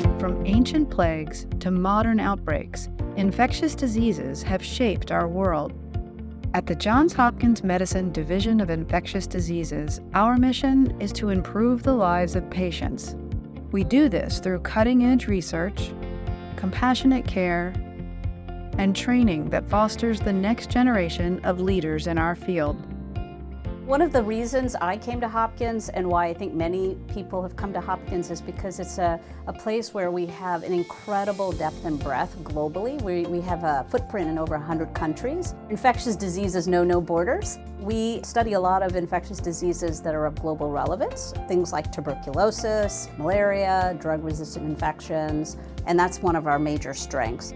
From ancient plagues to modern outbreaks, infectious diseases have shaped our world. At the Johns Hopkins Medicine Division of Infectious Diseases, our mission is to improve the lives of patients. We do this through cutting-edge research, compassionate care, and training that fosters the next generation of leaders in our field. One of the reasons I came to Hopkins and why I think many people have come to Hopkins is because it's a place where we have an incredible depth and breadth globally. We have a footprint in over 100 countries. Infectious diseases know no borders. We study a lot of infectious diseases that are of global relevance, things like tuberculosis, malaria, drug-resistant infections, and that's one of our major strengths.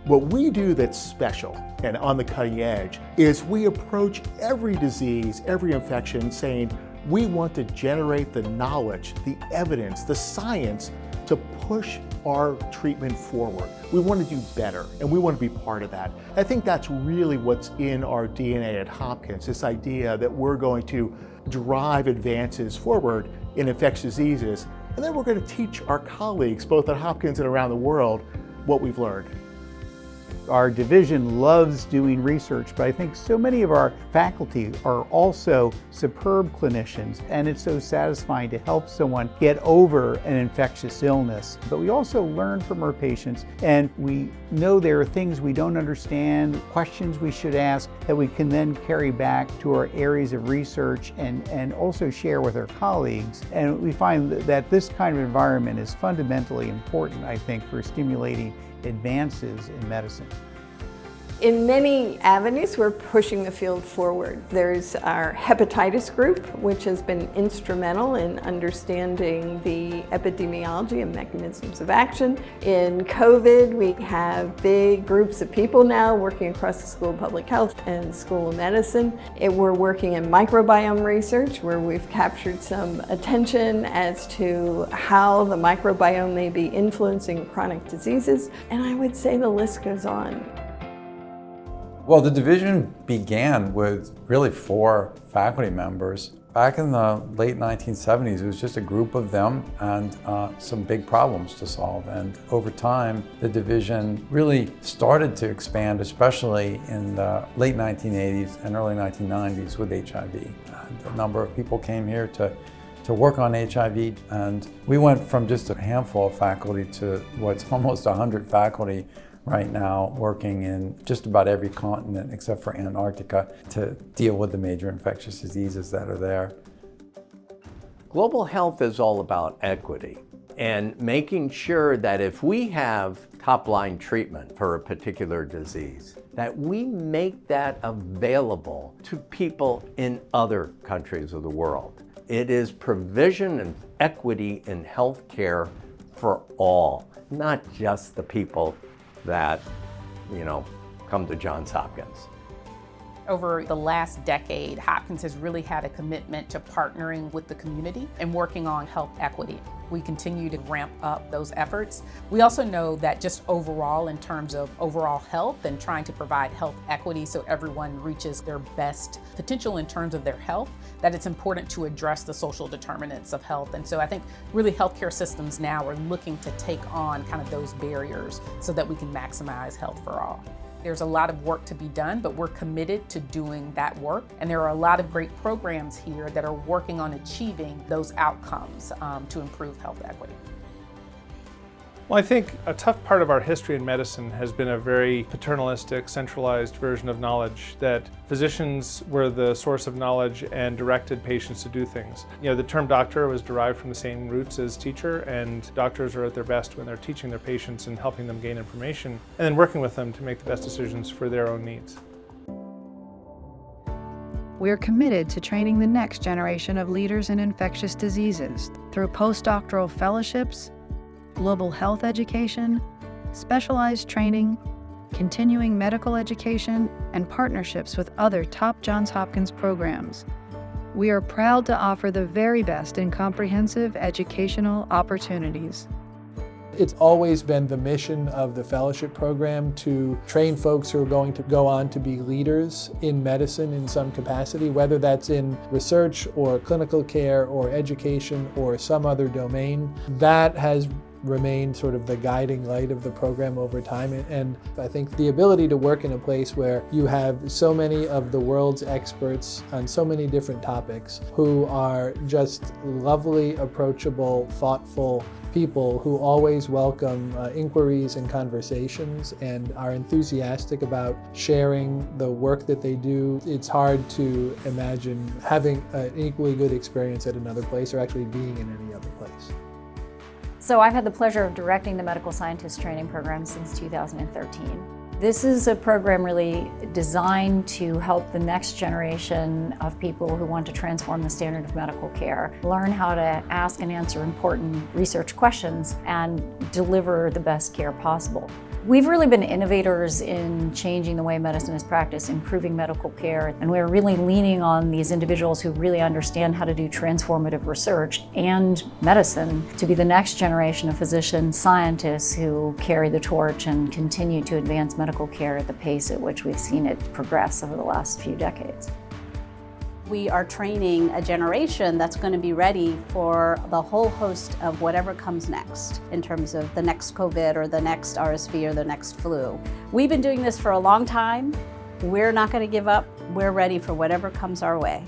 What we do that's special and on the cutting edge is we approach every disease, every infection saying we want to generate the knowledge, the evidence, the science to push our treatment forward. We want to do better and we want to be part of that. I think that's really what's in our DNA at Hopkins, this idea that we're going to drive advances forward in infectious diseases, and then we're going to teach our colleagues both at Hopkins and around the world what we've learned. Our division loves doing research, but I think so many of our faculty are also superb clinicians, and it's so satisfying to help someone get over an infectious illness. But we also learn from our patients, and we know there are things we don't understand, questions we should ask that we can then carry back to our areas of research and also share with our colleagues. And we find that this kind of environment is fundamentally important, I think, for stimulating advances in medicine. In many avenues, we're pushing the field forward. There's our hepatitis group, which has been instrumental in understanding the epidemiology and mechanisms of action. In COVID, we have big groups of people now working across the School of Public Health and School of Medicine. We're working in microbiome research, where we've captured some attention as to how the microbiome may be influencing chronic diseases. And I would say the list goes on. Well, the division began with really 4 faculty members. Back in the late 1970s, it was just a group of them and some big problems to solve. And over time, the division really started to expand, especially in the late 1980s and early 1990s with HIV. And a number of people came here to work on HIV, and we went from just a handful of faculty to what's almost 100 faculty right now, working in just about every continent except for Antarctica to deal with the major infectious diseases that are there. Global health is all about equity and making sure that if we have top-line treatment for a particular disease, that we make that available to people in other countries of the world. It is provision and equity in healthcare for all, not just the people that, come to Johns Hopkins. Over the last decade, Hopkins has really had a commitment to partnering with the community and working on health equity. We continue to ramp up those efforts. We also know that just overall, in terms of overall health and trying to provide health equity so everyone reaches their best potential in terms of their health, that it's important to address the social determinants of health. And so I think really healthcare systems now are looking to take on kind of those barriers so that we can maximize health for all. There's a lot of work to be done, but we're committed to doing that work. And there are a lot of great programs here that are working on achieving those outcomes to improve health equity. Well, I think a tough part of our history in medicine has been a very paternalistic, centralized version of knowledge, that physicians were the source of knowledge and directed patients to do things. The term doctor was derived from the same roots as teacher, and doctors are at their best when they're teaching their patients and helping them gain information, and then working with them to make the best decisions for their own needs. We're committed to training the next generation of leaders in infectious diseases through postdoctoral fellowships, global health education, specialized training, continuing medical education, and partnerships with other top Johns Hopkins programs. We are proud to offer the very best in comprehensive educational opportunities. It's always been the mission of the fellowship program to train folks who are going to go on to be leaders in medicine in some capacity, whether that's in research or clinical care or education or some other domain. That has remained sort of the guiding light of the program over time. And I think the ability to work in a place where you have so many of the world's experts on so many different topics who are just lovely, approachable, thoughtful people who always welcome inquiries and conversations and are enthusiastic about sharing the work that they do. It's hard to imagine having an equally good experience at another place or actually being in any other place. So I've had the pleasure of directing the medical scientist training program since 2013. This is a program really designed to help the next generation of people who want to transform the standard of medical care, learn how to ask and answer important research questions, and deliver the best care possible. We've really been innovators in changing the way medicine is practiced, improving medical care, and we're really leaning on these individuals who really understand how to do transformative research and medicine to be the next generation of physicians, scientists who carry the torch and continue to advance medical care at the pace at which we've seen it progress over the last few decades. We are training a generation that's going to be ready for the whole host of whatever comes next in terms of the next COVID or the next RSV or the next flu. We've been doing this for a long time. We're not going to give up. We're ready for whatever comes our way.